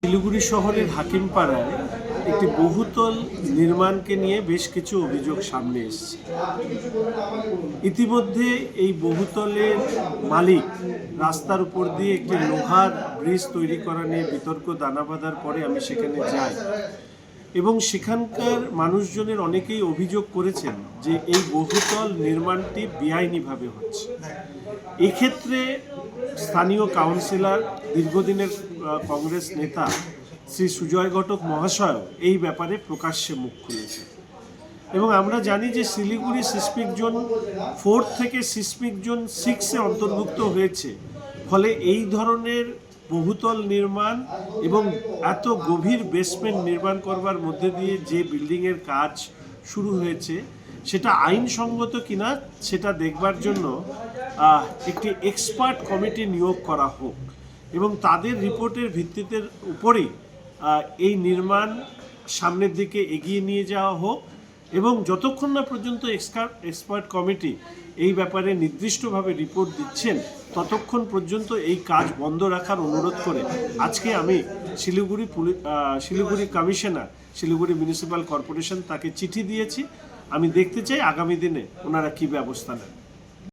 শিলিগুড়ি শহরের হাকিমপাড়ায় একটি বহুতল নির্মাণকে নিয়ে বেশ কিছু অভিযোগ সামনে এসেছে। ইতিমধ্যে এই বহুতলের মালিক রাস্তার উপর দিয়ে একটি লোহার ব্রিজ তৈরি করা নিয়ে বিতর্ক দানা বাঁধার পরে আমি সেখানে যাই এবং সেখানকার মানুষজনের অনেকেই অভিযোগ করেছেন যে এই বহুতল নির্মাণটি বেআইনিভাবে হচ্ছে। এক্ষেত্রে স্থানীয় কাউন্সিলর, দীর্ঘদিনের কংগ্রেস নেতা শ্রী সুজয় ঘটক মহাশয় এই ব্যাপারে প্রকাশ্যে মুখ খুলেছেন এবং আমরা জানি যে শিলিগুড়ি সিসমিক জোন 4 থেকে সিসমিক জোন 6-এ অন্তর্ভুক্ত হয়েছে। ফলে এই ধরনের বহুতল নির্মাণ এবং এত গভীর বেসমেন্ট নির্মাণ করবার মধ্যে দিয়ে যে বিল্ডিংয়ের কাজ শুরু হয়েছে সেটা আইনসঙ্গত কিনা সেটা দেখবার জন্য একটি এক্সপার্ট কমিটি নিয়োগ করা হোক এবং তাদের রিপোর্টের ভিত্তিতে উপরেই এই নির্মাণ সামনের দিকে এগিয়ে নিয়ে যাওয়া হোক এবং যতক্ষণ না পর্যন্ত এক্সপার্ট কমিটি এই ব্যাপারে নির্দিষ্টভাবে রিপোর্ট দিচ্ছেন ততক্ষণ পর্যন্ত এই কাজ বন্ধ রাখার অনুরোধ করে আজকে আমি Siliguri commissioner, Siliguri municipal corporation তাকে চিঠি দিয়েছি। আমি দেখতে চাই আগামী দিনে ওনারা কী ব্যবস্থা নেন।